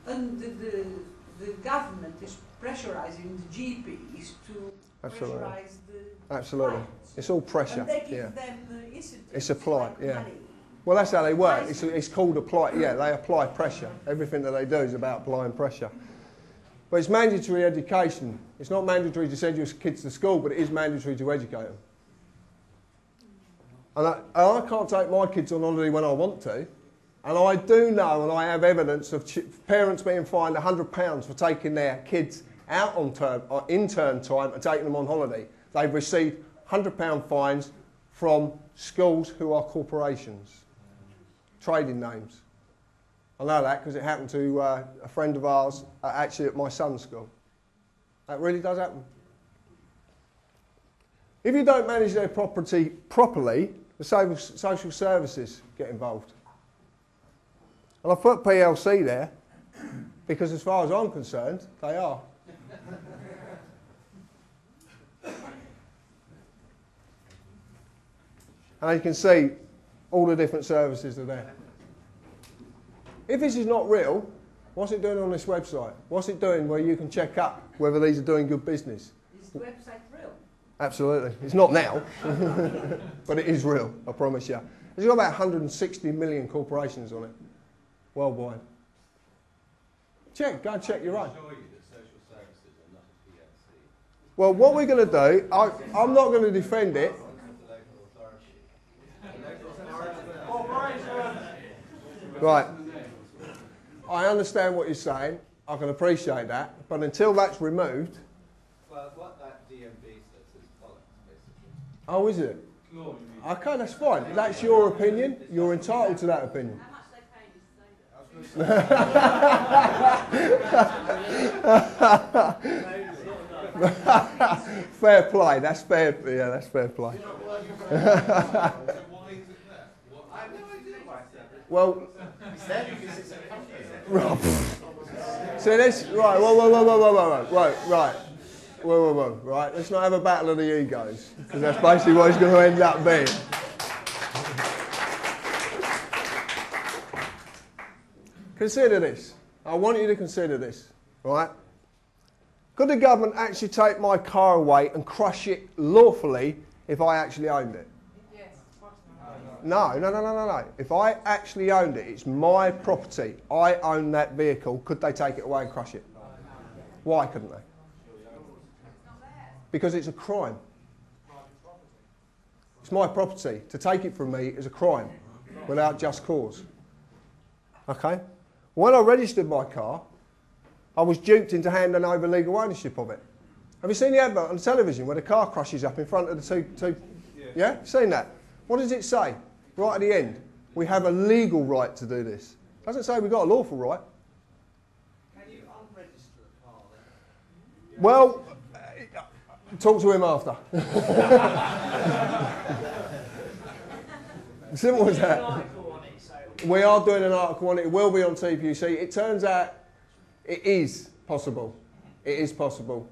And the government is pressurizing the GPs to pressurize the Absolutely. clients. It's all pressure. And they give them incentives. It's apply, like yeah. money. Well, that's how they work. It's called apply. Yeah, they apply pressure. Everything that they do is about applying pressure. But it's mandatory education. It's not mandatory to send your kids to school, but it is mandatory to educate them. And I can't take my kids on holiday when I want to. And I do know, and I have evidence of parents being fined £100 for taking their kids out on in term time and taking them on holiday. They've received £100 fines from schools who are corporations, trading names. I know that because it happened to a friend of ours actually at my son's school. That really does happen. If you don't manage their property properly, the social services get involved. And I put PLC there because as far as I'm concerned, they are. And you can see all the different services are there. If this is not real, what's it doing on this website? What's it doing where you can check up whether these are doing good business? Is the website real? Absolutely. It's not now, but it is real, I promise you. There's got about 160 million corporations on it, worldwide. Go and check your own. Well, what we're going to do, I'm not going to defend it. Right. I understand what you're saying. I can appreciate that. But until that's removed... Well, what that DMB says is bollocks, basically. Oh, is it? Okay, that's fine. That's your opinion. You're entitled to that opinion. How much they pay you to say that? Fair play. That's fair. Yeah, that's fair play. Well, so let's right. Right. Let's not have a battle of the egos because that's basically what it's going to end up being. Consider this. I want you to consider this. Right. Could the government actually take my car away and crush it lawfully if I actually owned it? Yes. No. If I actually owned it, it's my property. I own that vehicle. Could they take it away and crush it? Why couldn't they? Because it's a crime. It's my property. To take it from me is a crime without just cause. Okay? When I registered my car, I was duped into handing over legal ownership of it. Have you seen the advert on the television where the car crashes up in front of the two? Yeah? Seen that? What does it say? Right at the end, we have a legal right to do this. Doesn't say we've got a lawful right. Can you unregister a car then? Well, talk to him after. Simple as that. We are doing an article on it. It will be on TPUC. It turns out it is possible. It is possible.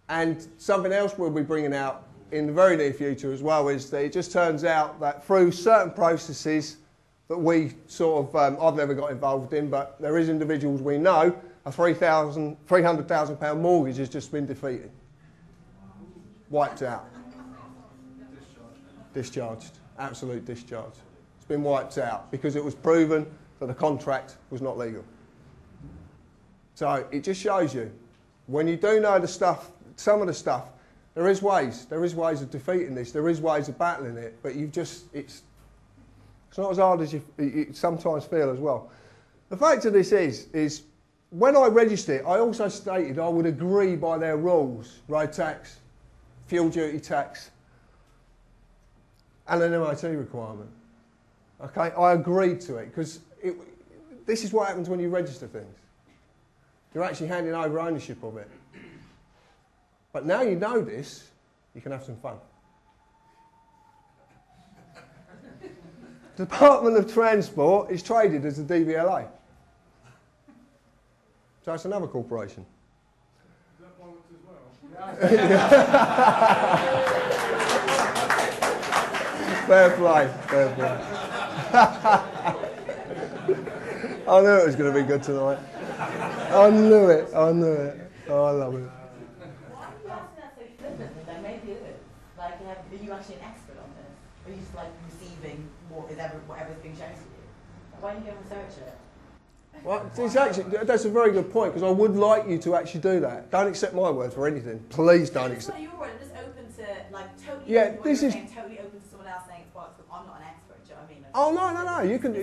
And something else we'll be bringing out in the very near future as well is that it just turns out that through certain processes that we sort of, I've never got involved in, but there is individuals we know, a £300,000 mortgage has just been defeated. Wiped out. Discharged. Absolute discharge. It's been wiped out because it was proven that the contract was not legal. So it just shows you, when you do know the stuff, some of the stuff, there is ways of defeating this, there is ways of battling it, but it's not as hard as you sometimes feel as well. The fact of this is when I registered, I also stated I would agree by their rules, road tax, fuel duty tax, and an MOT requirement. Okay, I agreed to it because this is what happens when you register things. You're actually handing over ownership of it. But now you know this, you can have some fun. Department of Transport is traded as the DVLA. So it's another corporation. Is that bollocks as well? Fair play, fair play. I knew it was going to be good tonight. I knew it. I knew it. Oh, I love it. Why are you asking that so flippantly? Like, maybe it is. Like, are you actually an expert on this? Or are you just like receiving whatever's being shown to you? Why don't you go and research it? Well, it's actually, that's a very good point, because I would like you to actually do that. Don't accept my word for anything. Please don't accept. It's not your word. It's open to, like, totally. Yeah, this is totally open to someone else saying it's bollocks. I'm not an expert. Do you know what I mean? Oh no! You can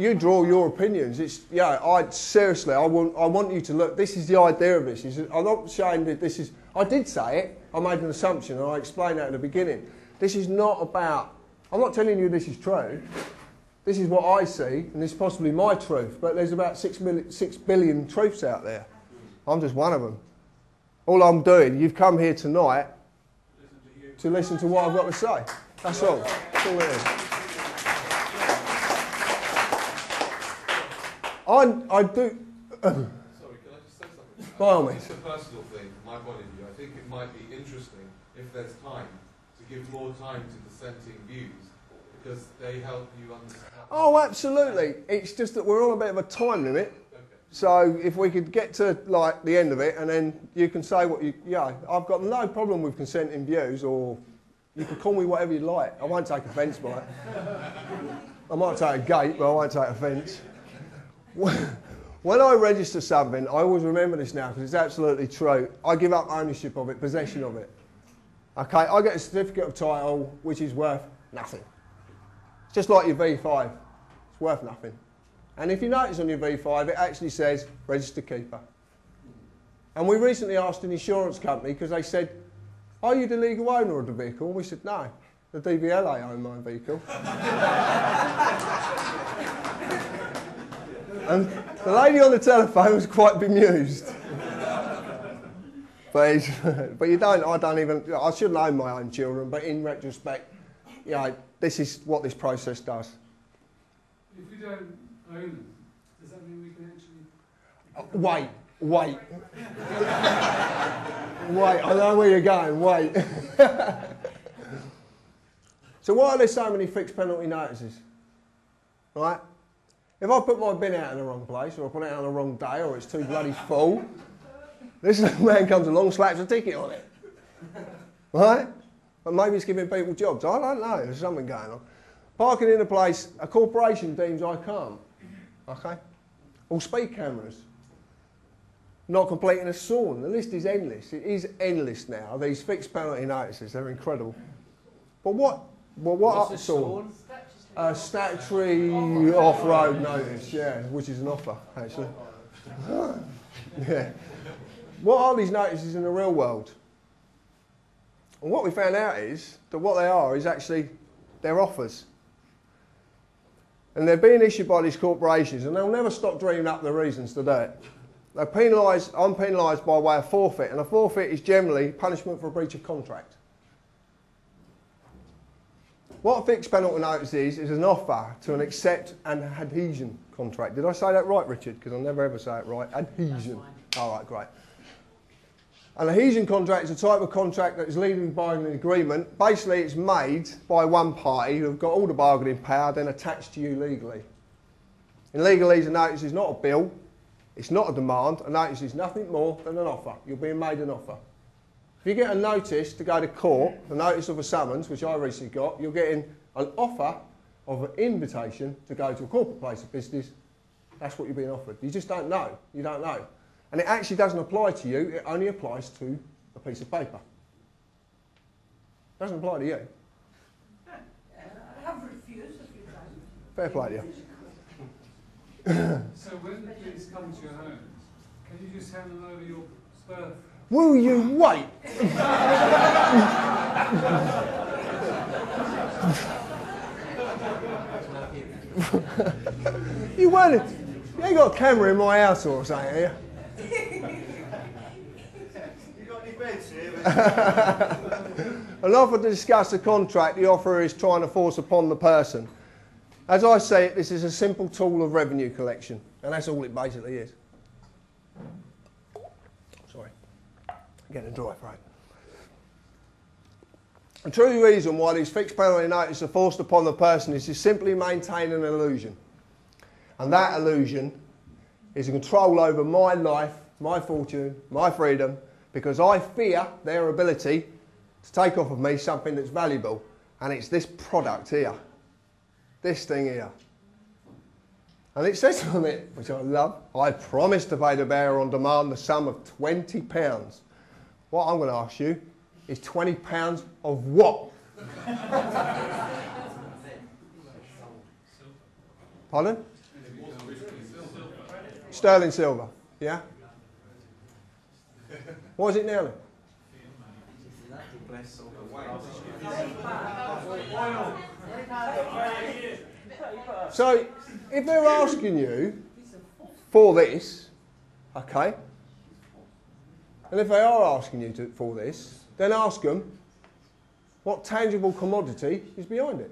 you draw your opinions. It's I seriously I want you to look. This is the idea of this. I'm not saying that this is. I did say it. I made an assumption and I explained that at the beginning. This is not about. I'm not telling you this is true. This is what I see, and this is possibly my truth. But there's about 6 billion truths out there. I'm just one of them. All I'm doing. You've come here tonight to listen to what I've got to say. That's all. That's all it is. I do. Sorry, can I just say something? By all means. It's a personal thing, from my point of view. I think it might be interesting, if there's time, to give more time to dissenting views, because they help you understand. Oh, absolutely. It's just that we're on a bit of a time limit. Okay. So if we could get to like the end of it, and then you can say what you. Yeah, I've got no problem with consenting views, or you can call me whatever you like. I won't take offence by it. I might take a gate, but I won't take offence. When I register something, I always remember this now because it's absolutely true. I give up ownership of it, possession of it. Okay, I get a certificate of title which is worth nothing. It's just like your V5. It's worth nothing. And if you notice on your V5, it actually says registered keeper. And we recently asked an insurance company because they said, "Are you the legal owner of the vehicle?" And we said, "No, the DVLA own my vehicle." And the lady on the telephone was quite bemused. But you don't, I shouldn't own my own children, but in retrospect, this is what this process does. If we don't own them, does that mean we can actually... Wait. Wait, I know where you're going, wait. So why are there so many fixed penalty notices? Right? If I put my bin out in the wrong place, or I put it out on the wrong day, or it's too bloody full, this man comes along, slaps a ticket on it. Right? But maybe it's giving people jobs. I don't know, there's something going on. Parking in a place, a corporation deems I can't. Okay? Or speed cameras. Not completing a sawn. The list is endless. It is endless now. These fixed penalty notices, they're incredible. But what up the sawn? A statutory off-road notice, yeah, which is an offer, actually. Yeah. What are these notices in the real world? And what we found out is that what they are is actually, they're offers. And they're being issued by these corporations, and they'll never stop dreaming up the reasons to do it. I'm penalised by way of forfeit, and a forfeit is generally punishment for a breach of contract. What a fixed penalty notice is an offer to an accept and adhesion contract. Did I say that right, Richard? Because I never ever say it right. Adhesion. All right, great. An adhesion contract is a type of contract that is legally binding agreement. Basically, it's made by one party who've got all the bargaining power, then attached to you legally. In legalese, a notice is not a bill. It's not a demand. A notice is nothing more than an offer. You're being made an offer. If you get a notice to go to court, a notice of a summons, which I recently got, you're getting an offer of an invitation to go to a corporate place of business. That's what you're being offered. You just don't know. You don't know. And it actually doesn't apply to you. It only applies to a piece of paper. It doesn't apply to you. I have refused a few times. Fair play to you. So when the police come to your homes, can you just hand them over your birth? Will you wait? You ain't got a camera in my house or something, have you? You got any beds here? An offer to discuss a contract, the offer is trying to force upon the person. As I say it, this is a simple tool of revenue collection, and that's all it basically is. Sorry, I'm getting a dry throat. The true reason why these fixed penalty notices are forced upon the person is to simply maintain an illusion. And that illusion is a control over my life, my fortune, my freedom, because I fear their ability to take off of me something that's valuable. And it's this product here. This thing here. And it says on it, which I love, I promise to pay the bearer on demand the sum of £20. What I'm going to ask you is £20 of what? Pardon? Sterling silver, yeah? What is it now then? So, if they're asking you for this, okay, and if they are asking you for this, then ask them what tangible commodity is behind it.